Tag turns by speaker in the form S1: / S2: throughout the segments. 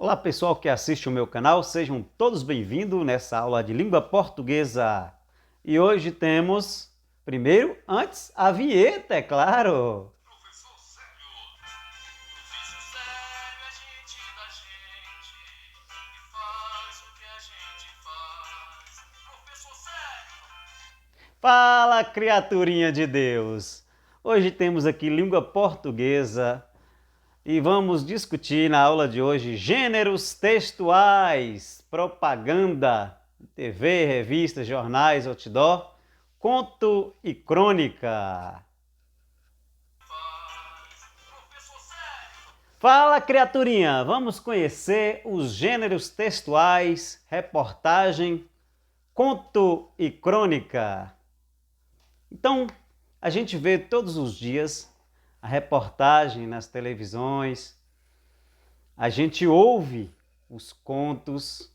S1: Olá pessoal que assiste o meu canal, sejam todos bem-vindos nessa aula de língua portuguesa. E hoje temos, primeiro, antes, a vinheta, é claro.
S2: Professor Sério, difícil sério é gente da gente e faz o que a gente faz. Professor Sério.
S1: Fala, criaturinha de Deus. Hoje temos aqui língua portuguesa e vamos discutir na aula de hoje gêneros textuais, propaganda, TV, revistas, jornais, outdoor, conto e crônica.
S2: Professor Sério.
S1: Fala, criaturinha! Vamos conhecer os gêneros textuais, reportagem, conto e crônica. Então, a gente vê todos os dias a reportagem nas televisões, a gente ouve os contos,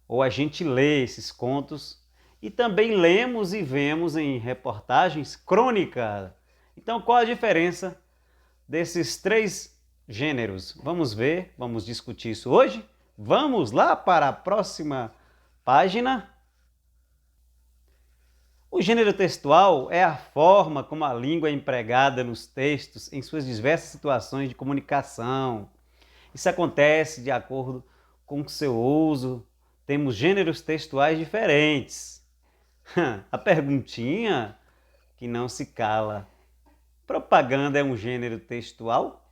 S1: ou a gente lê esses contos, e também lemos e vemos em reportagens crônica. Então, qual a diferença desses três gêneros? Vamos ver, vamos discutir isso hoje. Vamos lá para a próxima página. O gênero textual é a forma como a língua é empregada nos textos em suas diversas situações de comunicação. Isso acontece de acordo com o seu uso. Temos gêneros textuais diferentes. A perguntinha que não se cala. Propaganda é um gênero textual?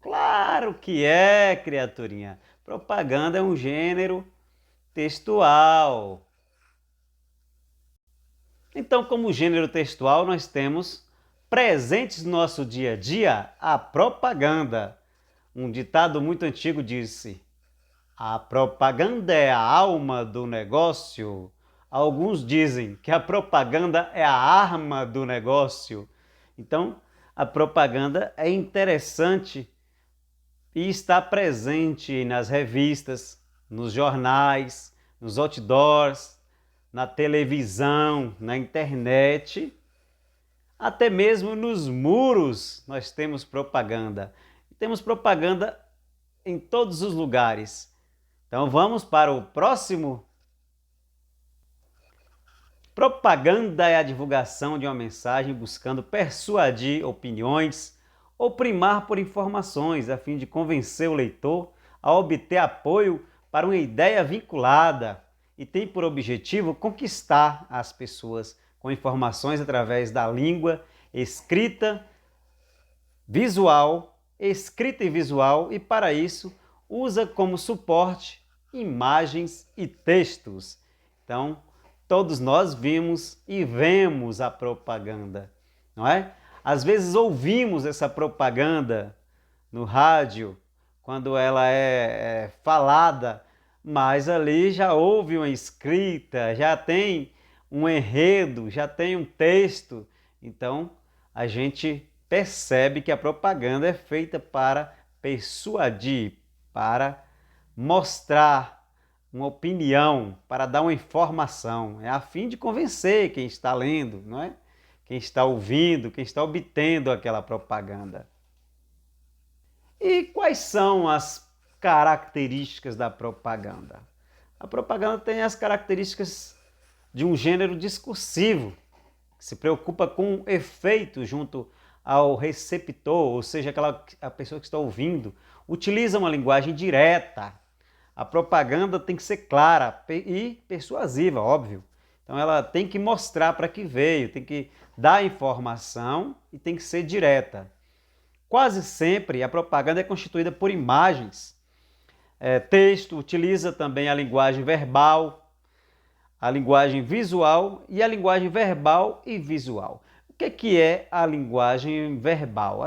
S1: Claro que é, criaturinha. Propaganda é um gênero textual. Então, como gênero textual, nós temos presentes no nosso dia a dia a propaganda. Um ditado muito antigo disse: a propaganda é a alma do negócio. Alguns dizem que a propaganda é a arma do negócio. Então, a propaganda é interessante e está presente nas revistas, nos jornais, nos outdoors, na televisão, na internet, até mesmo nos muros nós temos propaganda. Temos propaganda em todos os lugares. Então vamos para o próximo. Propaganda é a divulgação de uma mensagem buscando persuadir opiniões ou primar por informações a fim de convencer o leitor a obter apoio para uma ideia vinculada e tem por objetivo conquistar as pessoas com informações através da língua escrita e visual, e para isso usa como suporte imagens e textos. Então, todos nós vimos e vemos a propaganda, não é? Às vezes ouvimos essa propaganda no rádio, quando ela é falada, mas ali já houve uma escrita, já tem um enredo, já tem um texto. Então, a gente percebe que a propaganda é feita para persuadir, para mostrar uma opinião, para dar uma informação. É a fim de convencer quem está lendo, não é? Quem está ouvindo, quem está obtendo aquela propaganda. E quais são as características da propaganda? A propaganda tem as características de um gênero discursivo, que se preocupa com o efeito junto ao receptor, ou seja, a pessoa que está ouvindo, utiliza uma linguagem direta. A propaganda tem que ser clara e persuasiva, óbvio. Então ela tem que mostrar para que veio, tem que dar informação e tem que ser direta. Quase sempre a propaganda é constituída por imagens. Texto utiliza também a linguagem verbal, a linguagem visual e a linguagem verbal e visual. O que é a linguagem verbal?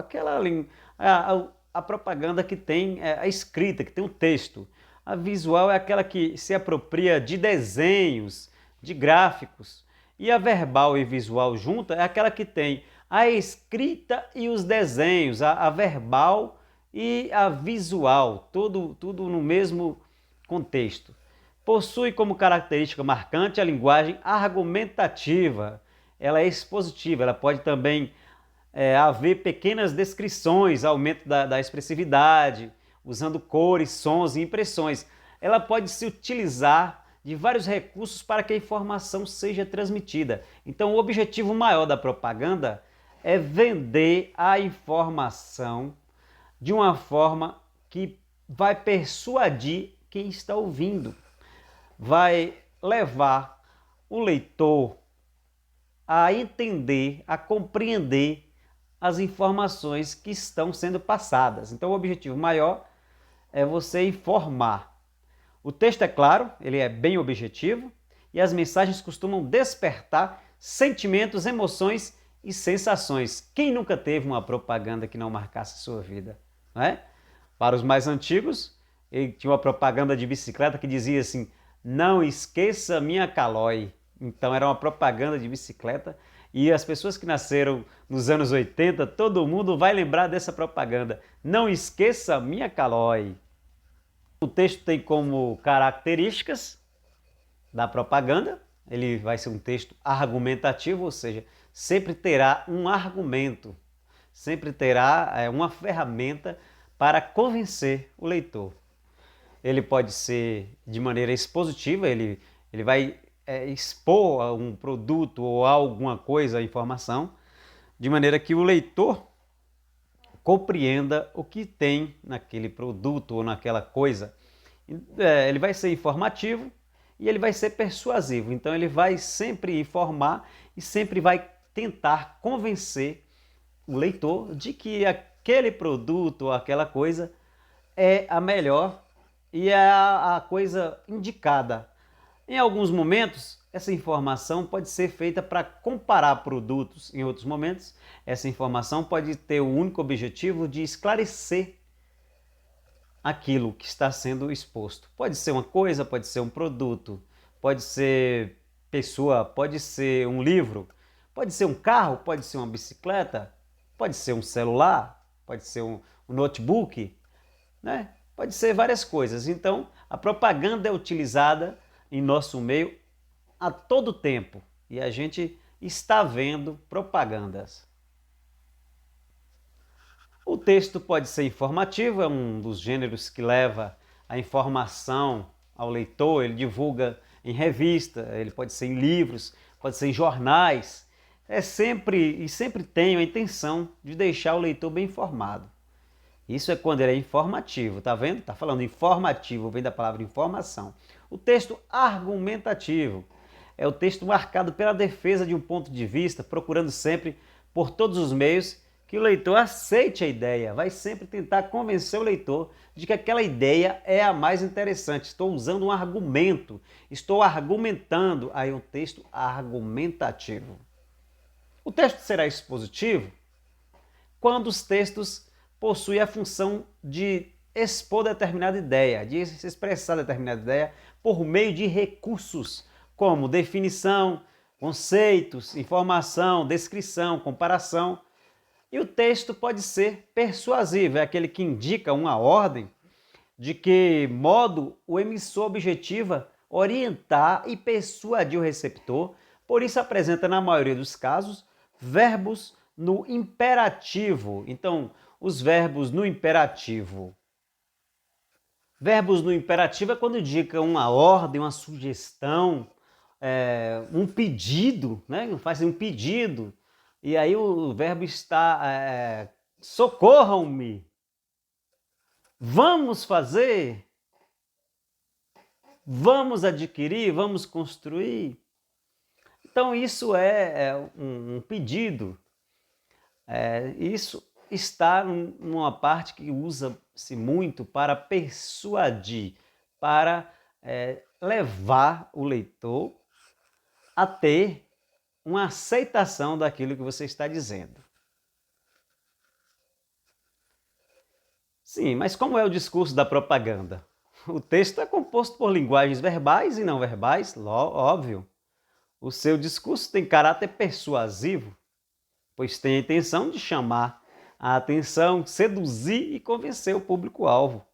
S1: A propaganda que tem a escrita, que tem o texto. A visual é aquela que se apropria de desenhos, de gráficos. E a verbal e visual junta é aquela que tem a escrita e os desenhos, a verbal e a visual, tudo no mesmo contexto. Possui como característica marcante a linguagem argumentativa. Ela é expositiva, ela pode também haver pequenas descrições, aumento da expressividade, usando cores, sons e impressões. Ela pode se utilizar de vários recursos para que a informação seja transmitida. Então, o objetivo maior da propaganda é vender a informação de uma forma que vai persuadir quem está ouvindo, vai levar o leitor a entender, a compreender as informações que estão sendo passadas. Então, o objetivo maior é você informar. O texto é claro, ele é bem objetivo e as mensagens costumam despertar sentimentos, emoções e sensações. Quem nunca teve uma propaganda que não marcasse sua vida, não é? Para os mais antigos, tinha uma propaganda de bicicleta que dizia assim: não esqueça minha Caloi. Então era uma propaganda de bicicleta e as pessoas que nasceram nos anos 80, todo mundo vai lembrar dessa propaganda. Não esqueça minha Caloi. O texto tem como características da propaganda, ele vai ser um texto argumentativo, ou seja, sempre terá um argumento, sempre terá uma ferramenta para convencer o leitor. Ele pode ser de maneira expositiva, ele vai expor um produto ou alguma coisa, informação, de maneira que o leitor compreenda o que tem naquele produto ou naquela coisa. Ele vai ser informativo e ele vai ser persuasivo. Então ele vai sempre informar e sempre vai tentar convencer o leitor de que aquele produto ou aquela coisa é a melhor e é a coisa indicada. Em alguns momentos, essa informação pode ser feita para comparar produtos. Em outros momentos, essa informação pode ter o único objetivo de esclarecer aquilo que está sendo exposto. Pode ser uma coisa, pode ser um produto, pode ser pessoa, pode ser um livro, pode ser um carro, pode ser uma bicicleta, pode ser um celular, pode ser um notebook, né? Pode ser várias coisas. Então, a propaganda é utilizada em nosso meio a todo tempo e a gente está vendo propagandas. O texto pode ser informativo, é um dos gêneros que leva a informação ao leitor, ele divulga em revista, ele pode ser em livros, pode ser em jornais. Sempre tem a intenção de deixar o leitor bem informado. Isso é quando ele é informativo, tá vendo? Tá falando informativo, vem da palavra informação. O texto argumentativo é o texto marcado pela defesa de um ponto de vista, procurando sempre, por todos os meios, que o leitor aceite a ideia, vai sempre tentar convencer o leitor de que aquela ideia é a mais interessante. Estou usando um argumento, estou argumentando, aí é um texto argumentativo. O texto será expositivo quando os textos possuem a função de expor determinada ideia, de expressar determinada ideia por meio de recursos como definição, conceitos, informação, descrição, comparação. E o texto pode ser persuasivo, é aquele que indica uma ordem de que modo o emissor objetiva orientar e persuadir o receptor. Por isso apresenta, na maioria dos casos, verbos no imperativo. Então, os verbos no imperativo. Verbos no imperativo é quando indica uma ordem, uma sugestão, um pedido, né? Faz um pedido. E aí o verbo está, socorram-me, vamos fazer, vamos adquirir, vamos construir. Então isso é um pedido. Isso está numa parte que usa-se muito para persuadir, para levar o leitor a ter uma aceitação daquilo que você está dizendo. Sim, mas como é o discurso da propaganda? O texto é composto por linguagens verbais e não verbais, óbvio. O seu discurso tem caráter persuasivo, pois tem a intenção de chamar a atenção, seduzir e convencer o público-alvo.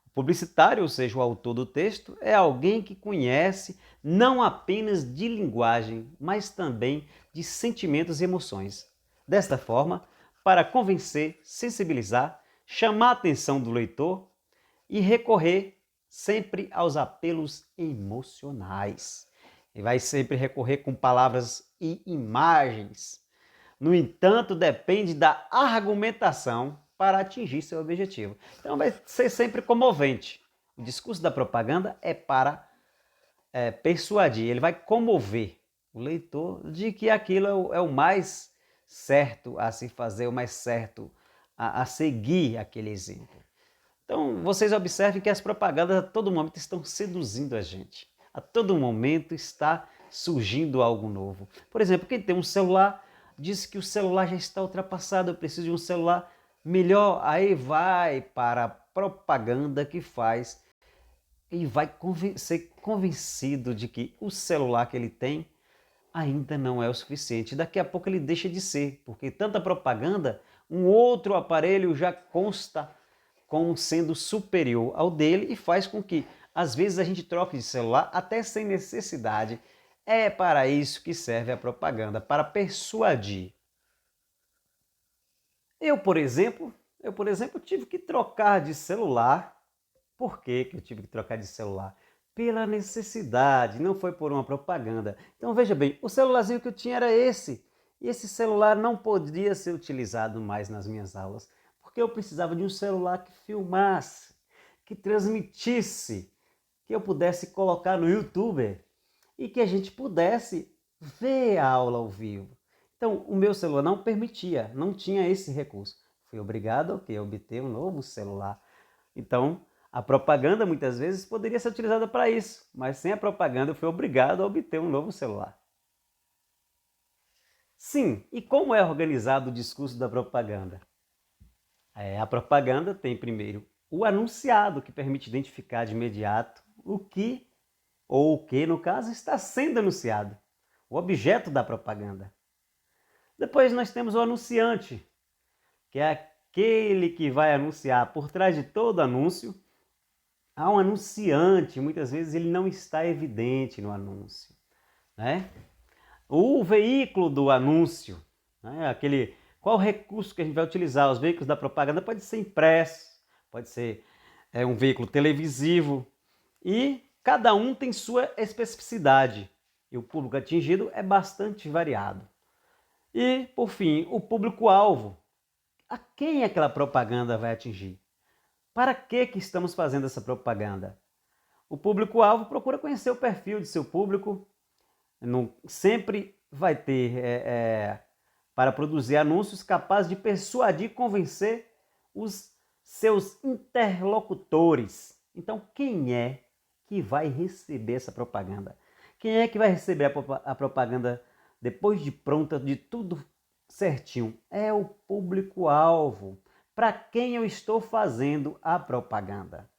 S1: O publicitário, ou seja, o autor do texto, é alguém que conhece não apenas de linguagem, mas também de sentimentos e emoções. Desta forma, para convencer, sensibilizar, chamar a atenção do leitor e recorrer sempre aos apelos emocionais. E vai sempre recorrer com palavras e imagens. No entanto, depende da argumentação para atingir seu objetivo. Então vai ser sempre comovente. O discurso da propaganda é para persuadir, ele vai comover o leitor de que aquilo é o mais certo a se fazer, o mais certo a seguir aquele exemplo. Então, vocês observem que as propagandas a todo momento estão seduzindo a gente. A todo momento está surgindo algo novo. Por exemplo, quem tem um celular diz que o celular já está ultrapassado, eu preciso de um celular melhor. Aí vai para a propaganda que faz e vai ser convencido de que o celular que ele tem ainda não é o suficiente. Daqui a pouco ele deixa de ser, porque tanta propaganda, um outro aparelho já consta como sendo superior ao dele e faz com que, às vezes, a gente troque de celular até sem necessidade. É para isso que serve a propaganda, para persuadir. Eu, por exemplo, tive que trocar de celular. Por que eu tive que trocar de celular? Pela necessidade, não foi por uma propaganda. Então veja bem, o celularzinho que eu tinha era esse. E esse celular não podia ser utilizado mais nas minhas aulas, porque eu precisava de um celular que filmasse, que transmitisse, que eu pudesse colocar no YouTube e que a gente pudesse ver a aula ao vivo. Então, o meu celular não permitia, não tinha esse recurso. Fui obrigado a obter um novo celular. Então, a propaganda muitas vezes poderia ser utilizada para isso, mas sem a propaganda eu fui obrigado a obter um novo celular. Sim, e como é organizado o discurso da propaganda? A propaganda tem primeiro o anunciado, que permite identificar de imediato o que, ou o que, no caso, está sendo anunciado, o objeto da propaganda. Depois nós temos o anunciante, que é aquele que vai anunciar. Por trás de todo anúncio há um anunciante, muitas vezes ele não está evidente no anúncio, né? O veículo do anúncio, né? Qual recurso que a gente vai utilizar? Os veículos da propaganda pode ser impresso, pode ser um veículo televisivo e cada um tem sua especificidade e o público atingido é bastante variado. E, por fim, o público-alvo. A quem aquela propaganda vai atingir? Para que estamos fazendo essa propaganda? O público-alvo procura conhecer o perfil de seu público, sempre vai ter para produzir anúncios capazes de persuadir e convencer os seus interlocutores. Então, quem é que vai receber essa propaganda? Quem é que vai receber a propaganda depois de pronta, de tudo certinho? É o público-alvo. Para quem eu estou fazendo a propaganda?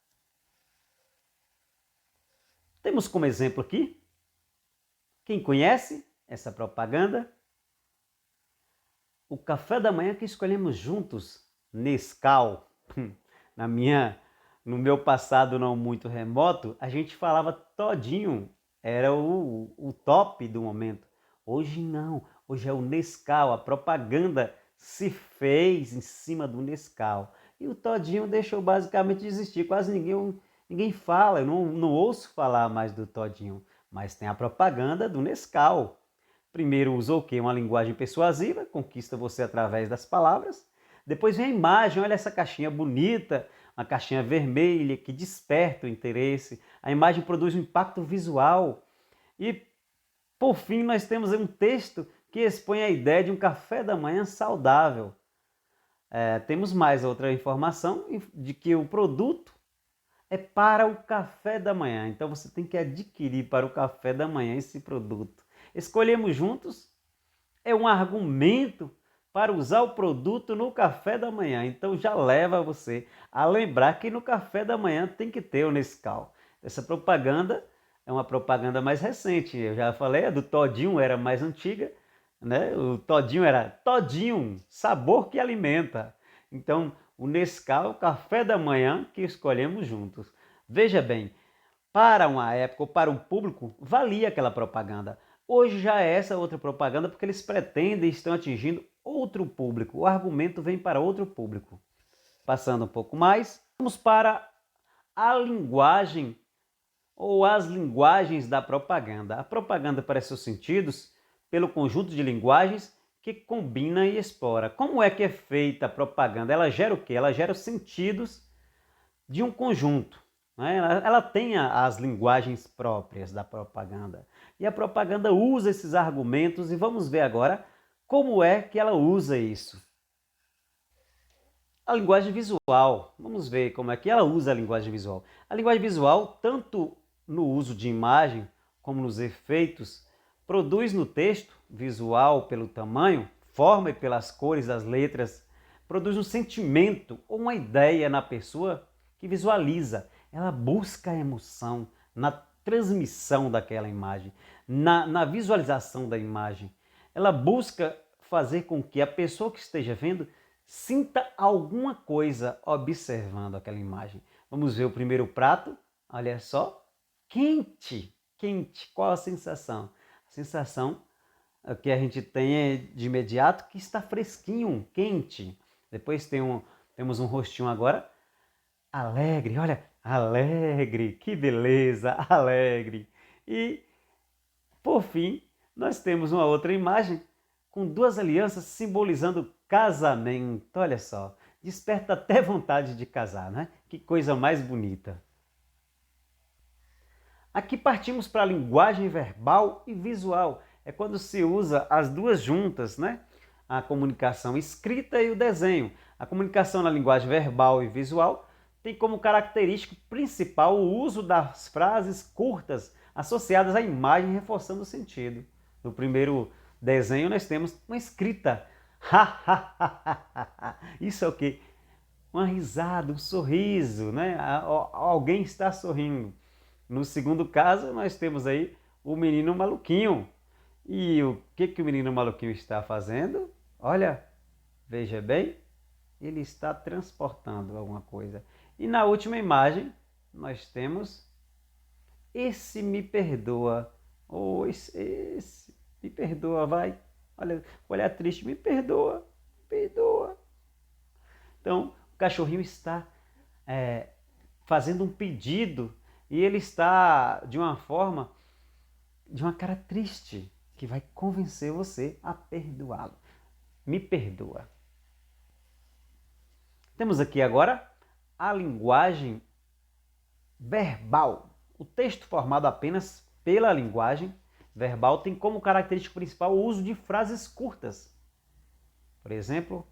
S1: Temos como exemplo aqui, quem conhece essa propaganda? O café da manhã que escolhemos juntos, Nescau. No meu passado não muito remoto, a gente falava todinho, era o top do momento. Hoje não, hoje é o Nescau, a propaganda se fez em cima do Nescau. E o todinho deixou basicamente de existir, quase ninguém fala, eu não ouço falar mais do todinho, mas tem a propaganda do Nescau. Primeiro usou o quê? Uma linguagem persuasiva, conquista você através das palavras. Depois vem a imagem, olha essa caixinha bonita, uma caixinha vermelha que desperta o interesse. A imagem produz um impacto visual. E, por fim, nós temos um texto que expõe a ideia de um café da manhã saudável. Temos mais outra informação de que o produto é para o café da manhã. Então você tem que adquirir para o café da manhã esse produto. Escolhemos juntos é um argumento para usar o produto no café da manhã. Então já leva você a lembrar que no café da manhã tem que ter o Nescau. Essa propaganda é uma propaganda mais recente. Eu já falei, a do Todinho era mais antiga, né? O Todinho era Todinho, sabor que alimenta. Então, o Nescau é o café da manhã que escolhemos juntos. Veja bem, para uma época ou para um público, valia aquela propaganda. Hoje já é essa outra propaganda porque eles pretendem e estão atingindo outro público. O argumento vem para outro público. Passando um pouco mais, vamos para a linguagem ou as linguagens da propaganda. A propaganda para seus sentidos pelo conjunto de linguagens que combina e explora. Como é que é feita a propaganda? Ela gera o quê? Ela gera os sentidos de um conjunto. Né? Ela tem as linguagens próprias da propaganda. E a propaganda usa esses argumentos e vamos ver agora como é que ela usa isso. A linguagem visual. Vamos ver como é que ela usa a linguagem visual. A linguagem visual, tanto no uso de imagem como nos efeitos, produz no texto visual pelo tamanho, forma e pelas cores das letras, produz um sentimento ou uma ideia na pessoa que visualiza. Ela busca a emoção na transmissão daquela imagem, na visualização da imagem. Ela busca fazer com que a pessoa que esteja vendo sinta alguma coisa observando aquela imagem. Vamos ver o primeiro prato. Olha só. Quente. Quente. Qual a sensação? A sensação que a gente tem é de imediato que está fresquinho, quente. Depois temos um rostinho agora. Alegre. Olha. Alegre. Que beleza. Alegre. E, por fim, nós temos uma outra imagem com duas alianças simbolizando casamento. Olha só, desperta até vontade de casar, né? Que coisa mais bonita. Aqui partimos para a linguagem verbal e visual. É quando se usa as duas juntas, né? A comunicação escrita e o desenho. A comunicação na linguagem verbal e visual tem como característica principal o uso das frases curtas associadas à imagem, reforçando o sentido. No primeiro desenho nós temos uma escrita. Isso é o quê? Uma risada, um sorriso, né? Alguém está sorrindo. No segundo caso, nós temos aí o menino maluquinho. E o que o menino maluquinho está fazendo? Olha, veja bem, ele está transportando alguma coisa. E na última imagem, nós temos esse me perdoa. Ou esse me perdoa, vai. Olha, olhar triste, me perdoa, perdoa. Então, o cachorrinho está fazendo um pedido e ele está de uma forma, de uma cara triste, que vai convencer você a perdoá-lo. Me perdoa. Temos aqui agora a linguagem verbal. O texto formado apenas pela linguagem verbal tem como característica principal o uso de frases curtas. Por exemplo,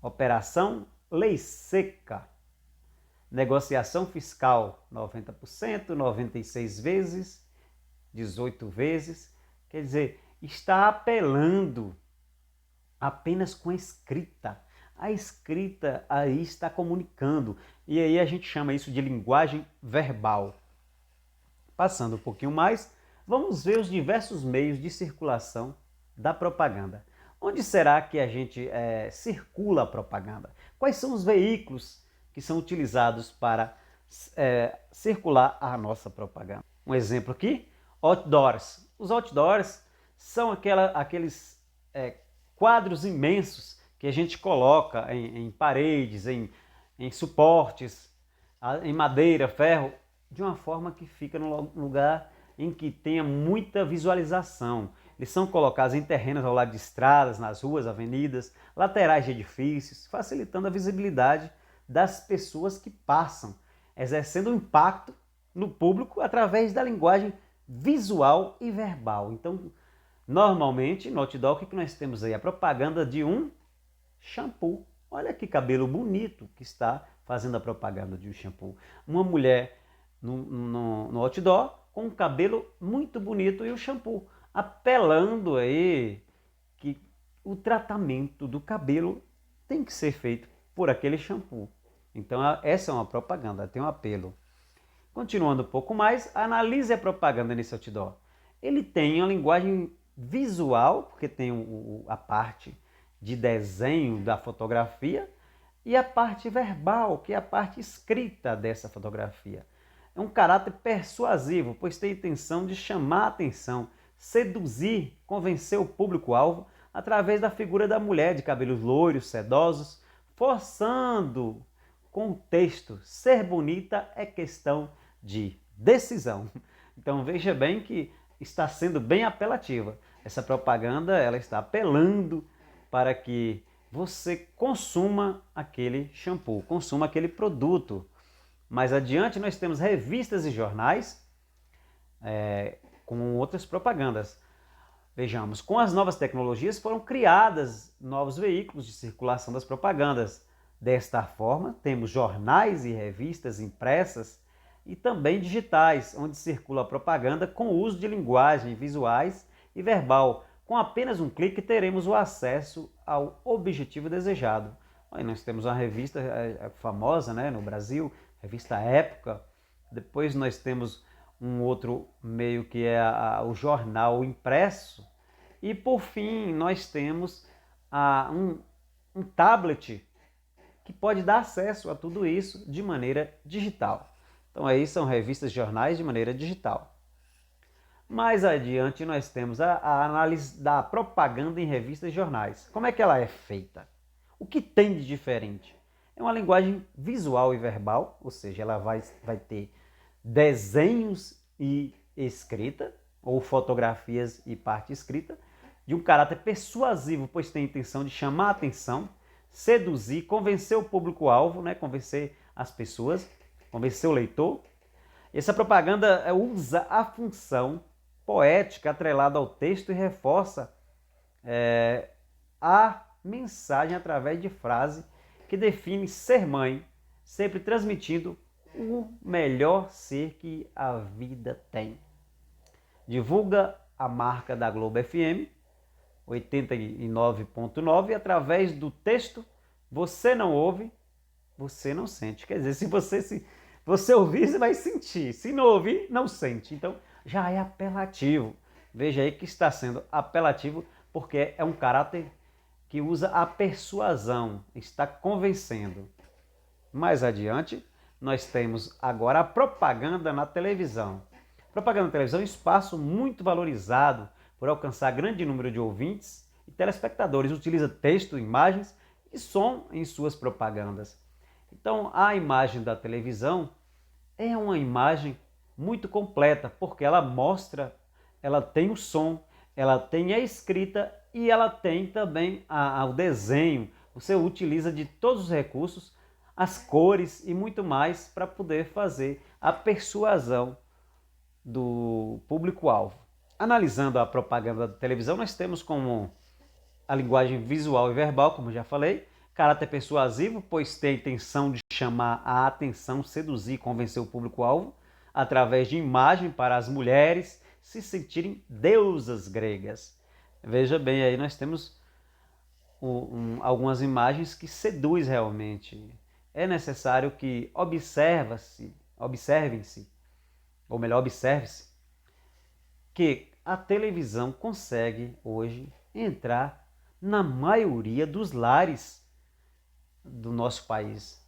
S1: operação lei seca, negociação fiscal 90%, 96 vezes, 18 vezes. Quer dizer, está apelando apenas com a escrita. A escrita aí está comunicando. E aí a gente chama isso de linguagem verbal. Passando um pouquinho mais, vamos ver os diversos meios de circulação da propaganda. Onde será que a gente circula a propaganda? Quais são os veículos que são utilizados para circular a nossa propaganda? Um exemplo aqui, outdoors. Os outdoors são aqueles quadros imensos que a gente coloca em paredes, em suportes, em madeira, ferro, de uma forma que fica num lugar em que tenha muita visualização. Eles são colocados em terrenos ao lado de estradas, nas ruas, avenidas, laterais de edifícios, facilitando a visibilidade das pessoas que passam, exercendo um impacto no público através da linguagem visual e verbal. Então, normalmente, no outdoor, o que nós temos aí? A propaganda de um shampoo. Olha que cabelo bonito que está fazendo a propaganda de um shampoo. Uma mulher no outdoor com um cabelo muito bonito e o shampoo, apelando aí que o tratamento do cabelo tem que ser feito por aquele shampoo. Então essa é uma propaganda, tem um apelo. Continuando um pouco mais, analise a propaganda nesse outdoor. Ele tem uma linguagem visual, porque tem a parte de desenho da fotografia e a parte verbal, que é a parte escrita dessa fotografia. É um caráter persuasivo, pois tem a intenção de chamar a atenção, seduzir, convencer o público-alvo através da figura da mulher de cabelos loiros, sedosos, forçando com o texto. Ser bonita é questão de decisão. Então veja bem que está sendo bem apelativa. Essa propaganda ela está apelando para que você consuma aquele shampoo, consuma aquele produto. Mais adiante nós temos revistas e jornais com outras propagandas. Vejamos, com as novas tecnologias foram criadas novos veículos de circulação das propagandas. Desta forma, temos jornais e revistas impressas e também digitais, onde circula a propaganda com o uso de linguagem visuais e verbal. Com apenas um clique teremos o acesso ao objetivo desejado. Aí nós temos uma revista famosa, né, no Brasil, revista Época. Depois nós temos um outro meio que é o jornal impresso. E por fim nós temos um tablet que pode dar acesso a tudo isso de maneira digital. Então aí são revistas e jornais de maneira digital. Mais adiante nós temos a análise da propaganda em revistas e jornais. Como é que ela é feita? O que tem de diferente? É uma linguagem visual e verbal, ou seja, ela vai ter desenhos e escrita, ou fotografias e parte escrita, de um caráter persuasivo, pois tem a intenção de chamar a atenção, seduzir, convencer o público-alvo, né? Convencer as pessoas, convencer o leitor. Essa propaganda usa a função poética atrelada ao texto e reforça a mensagem através de frase que define ser mãe, sempre transmitindo o melhor ser que a vida tem. Divulga a marca da Globo FM 89.9 através do texto. Você não ouve, você não sente. Quer dizer, se você ouvir, você vai sentir. Se não ouvir, não sente. Então, já é apelativo. Veja aí que está sendo apelativo porque é um caráter que usa a persuasão, está convencendo. Mais adiante, nós temos agora a propaganda na televisão. Propaganda na televisão é um espaço muito valorizado por alcançar grande número de ouvintes e telespectadores. Utiliza texto, imagens e som em suas propagandas. Então, a imagem da televisão é uma imagem muito completa, porque ela mostra, ela tem o som, ela tem a escrita e ela tem também o desenho. Você utiliza de todos os recursos, as cores e muito mais para poder fazer a persuasão do público-alvo. Analisando a propaganda da televisão, nós temos como a linguagem visual e verbal, como já falei, caráter persuasivo, pois tem a intenção de chamar a atenção, seduzir e convencer o público-alvo através de imagem para as mulheres se sentirem deusas gregas. Veja bem, aí nós temos algumas imagens que seduz realmente. É necessário que observe-se, ou melhor, observe-se, que a televisão consegue hoje entrar na maioria dos lares do nosso país.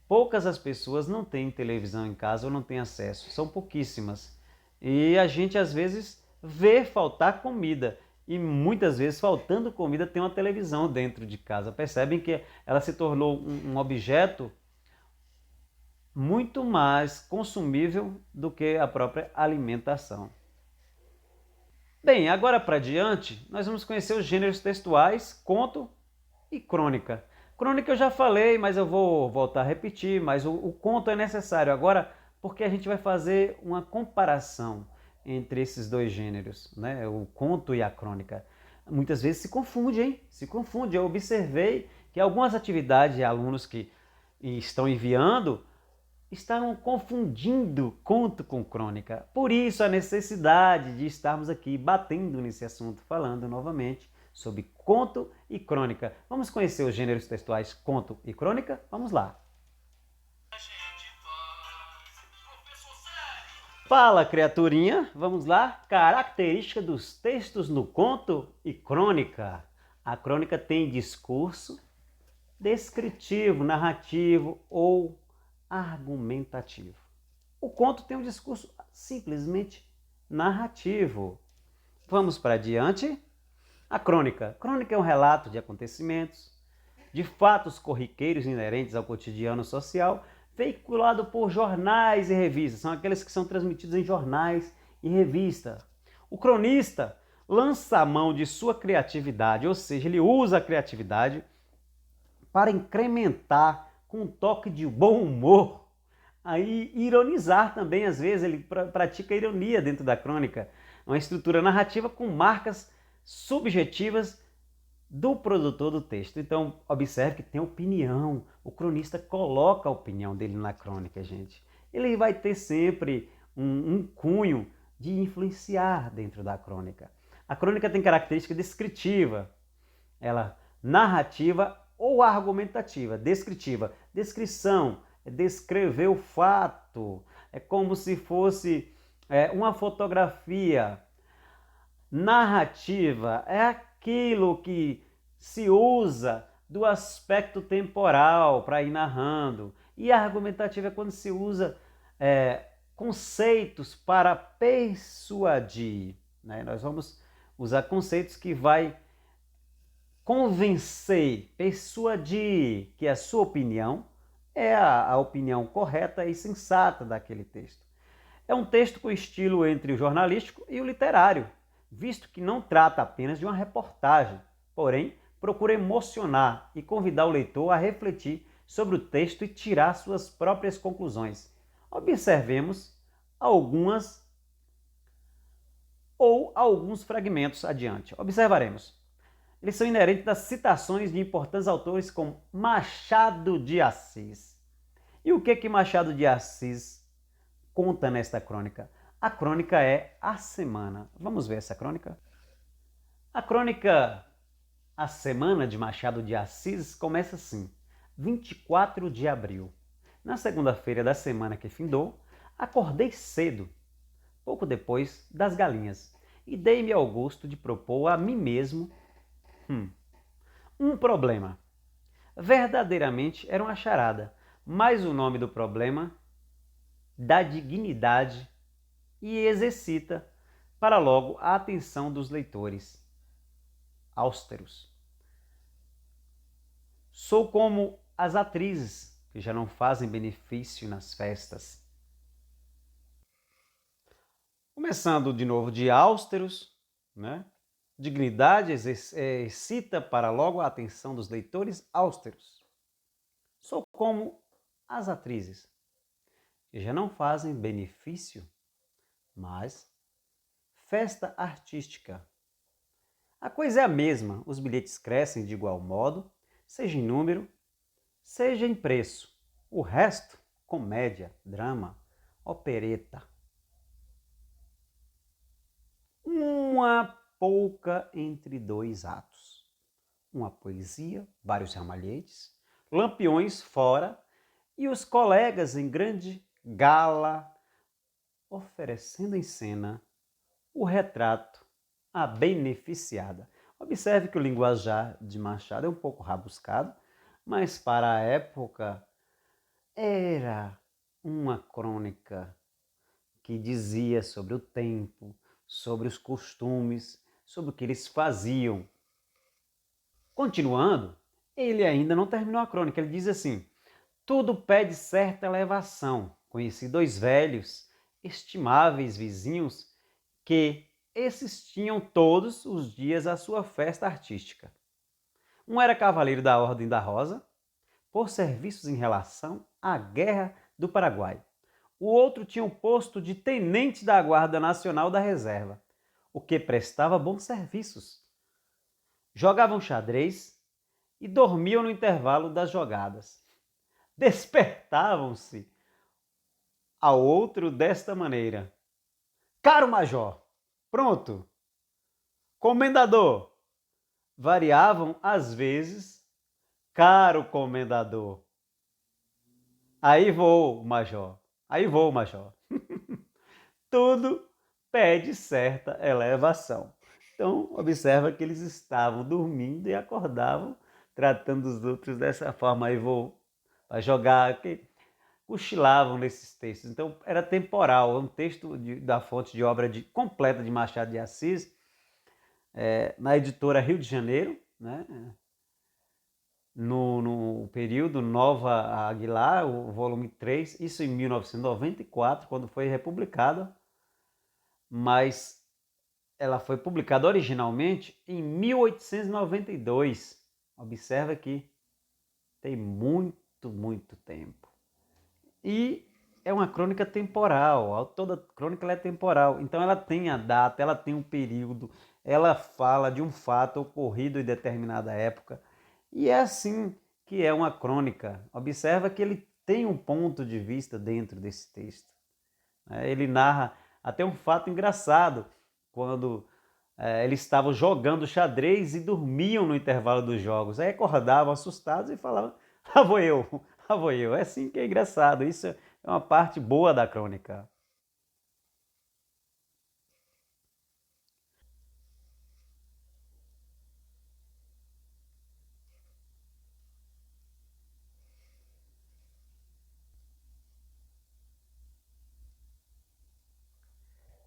S1: Poucas as pessoas não têm televisão em casa ou não têm acesso, são pouquíssimas. E a gente às vezes vê faltar comida e muitas vezes faltando comida tem uma televisão dentro de casa. Percebem que ela se tornou um objeto muito mais consumível do que a própria alimentação. Bem, agora para diante, nós vamos conhecer os gêneros textuais, conto e crônica. Crônica eu já falei, mas eu vou voltar a repetir, mas o conto é necessário agora porque a gente vai fazer uma comparação entre esses dois gêneros, né? O conto e a crônica. Muitas vezes se confunde, hein? Se confunde. Eu observei que algumas atividades de alunos que estão enviando estão confundindo conto com crônica. Por isso a necessidade de estarmos aqui batendo nesse assunto, falando novamente sobre conto e crônica. Vamos conhecer os gêneros textuais conto e crônica? Vamos lá. Fala, criaturinha! Vamos lá? Característica dos textos no conto e crônica. A crônica tem discurso descritivo, narrativo ou argumentativo. O conto tem um discurso simplesmente narrativo. Vamos para adiante. A crônica. Crônica é um relato de acontecimentos, de fatos corriqueiros inerentes ao cotidiano social, veiculado por jornais e revistas. São aqueles que são transmitidos em jornais e revistas. O cronista lança a mão de sua criatividade, ou seja, ele usa a criatividade para incrementar com um toque de bom humor, aí ironizar também, às vezes ele pratica ironia dentro da crônica, uma estrutura narrativa com marcas subjetivas do produtor do texto. Então, observe que tem opinião, o cronista coloca a opinião dele na crônica, gente. Ele vai ter sempre um cunho de influenciar dentro da crônica. A crônica tem característica descritiva, ela narrativa ou argumentativa. Descritiva, descrição, é descrever o fato, é como se fosse uma fotografia. Narrativa é aquilo que se usa do aspecto temporal para ir narrando, e a argumentativa é quando se usa conceitos para persuadir, né? Nós vamos usar conceitos que vai convencer, persuadir que a sua opinião é a opinião correta e sensata daquele texto. É um texto com estilo entre o jornalístico e o literário, visto que não trata apenas de uma reportagem, porém procura emocionar e convidar o leitor a refletir sobre o texto e tirar suas próprias conclusões. Observemos alguns fragmentos adiante. Observaremos. Eles são inerentes das citações de importantes autores como Machado de Assis. E o que Machado de Assis conta nesta crônica? A crônica é a semana. Vamos ver essa crônica? A crônica A Semana de Machado de Assis começa assim: 24 de abril. Na segunda-feira da semana que findou, acordei cedo, pouco depois das galinhas, e dei-me ao gosto de propor a mim mesmo um problema. Verdadeiramente era uma charada, mas o nome do problema dá dignidade e exercita para logo a atenção dos leitores austeros. Sou como as atrizes que já não fazem benefício nas festas. Começando de novo de austeros, né? Dignidade excita para logo a atenção dos leitores austeros. Sou como as atrizes que já não fazem benefício, mas festa artística. A coisa é a mesma, os bilhetes crescem de igual modo, seja em número, seja em preço. O resto, comédia, drama, opereta. Uma polca entre dois atos. Uma poesia, vários ramalhetes, lampiões fora e os colegas em grande gala oferecendo em cena o retrato à beneficiada. Observe que o linguajar de Machado é um pouco rabuscado, mas para a época era uma crônica que dizia sobre o tempo, sobre os costumes, sobre o que eles faziam. Continuando, ele ainda não terminou a crônica, ele diz assim: tudo pede certa elevação. Conheci dois velhos, estimáveis vizinhos, que assistiam todos os dias à sua festa artística. Um era cavaleiro da Ordem da Rosa, por serviços em relação à Guerra do Paraguai. O outro tinha o posto de tenente da Guarda Nacional da Reserva, o que prestava bons serviços. Jogavam xadrez e dormiam no intervalo das jogadas. Despertavam-se ao outro desta maneira: caro major, pronto. Comendador, variavam às vezes: caro comendador. Aí vou, major. Aí vou, major. Tudo pede certa elevação. Então, observa que eles estavam dormindo e acordavam, tratando os outros dessa forma. Aí vou, vai jogar, que cochilavam nesses textos. Então, era temporal. É um texto da fonte de obra completa de Machado de Assis, na editora Rio de Janeiro, né? no período Nova Aguilar, o volume 3, isso em 1994, quando foi republicada, mas ela foi publicada originalmente em 1892. Observa aqui, tem muito tempo. E é uma crônica temporal, toda crônica é temporal, então ela tem a data, ela tem um período, ela fala de um fato ocorrido em determinada época, e é assim que é uma crônica. Observa que ele tem um ponto de vista dentro desse texto. Ele narra até um fato engraçado, quando eles estavam jogando xadrez e dormiam no intervalo dos jogos. Aí acordavam assustados e falavam, lá vou eu, lá vou eu. É assim que é engraçado, isso é uma parte boa da crônica.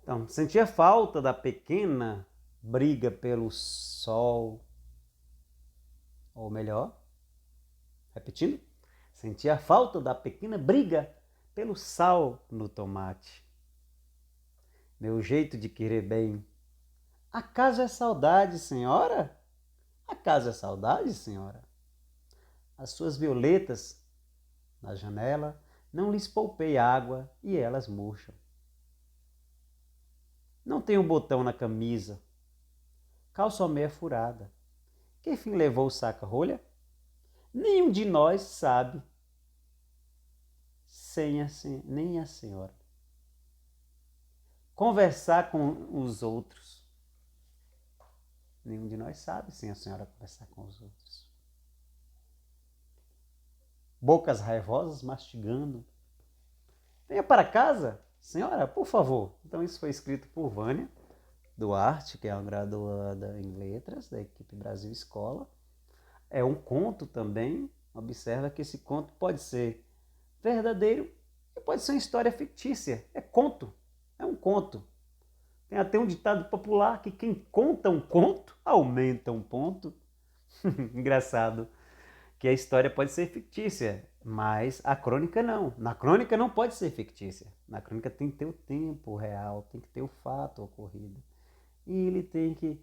S1: Então, sentia falta da pequena briga pelo sol, ou melhor, repetindo, sentia falta da pequena briga pelo sal no tomate. Meu jeito de querer bem. Acaso é saudade, senhora? Acaso é saudade, senhora? As suas violetas na janela, não lhes poupei água e elas murcham. Não tenho botão na camisa, calço a meia furada. Que fim levou o saca-rolha? Nenhum de nós sabe, nem a senhora. Conversar com os outros. Nenhum de nós sabe sem a senhora conversar com os outros. Bocas raivosas mastigando. Venha para casa, senhora, por favor. Então isso foi escrito por Vânia Duarte, que é uma graduada em letras da equipe Brasil Escola. É um conto também. Observa que esse conto pode ser verdadeiro e pode ser uma história fictícia. É conto, é um conto. Tem até um ditado popular que quem conta um conto aumenta um ponto. Engraçado que a história pode ser fictícia, mas a crônica não. Na crônica não pode ser fictícia. Na crônica tem que ter o tempo real, tem que ter o fato ocorrido. E ele tem que,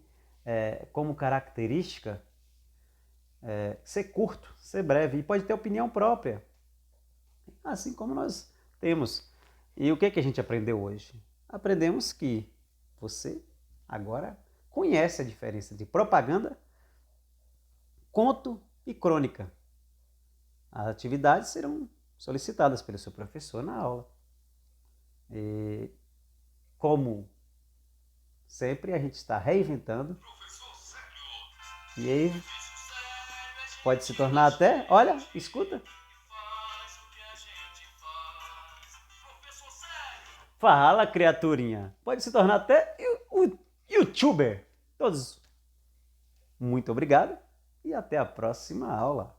S1: como característica, ser curto, ser breve. E pode ter opinião própria, assim como nós temos. E o que a gente aprendeu hoje? Aprendemos que você agora conhece a diferença de propaganda, conto e crônica. As atividades serão solicitadas pelo seu professor na aula. E, como sempre, a gente está reinventando. E aí pode se tornar até, olha, escuta. Fala, criaturinha. Pode se tornar até o youtuber. Todos, muito obrigado e até a próxima aula.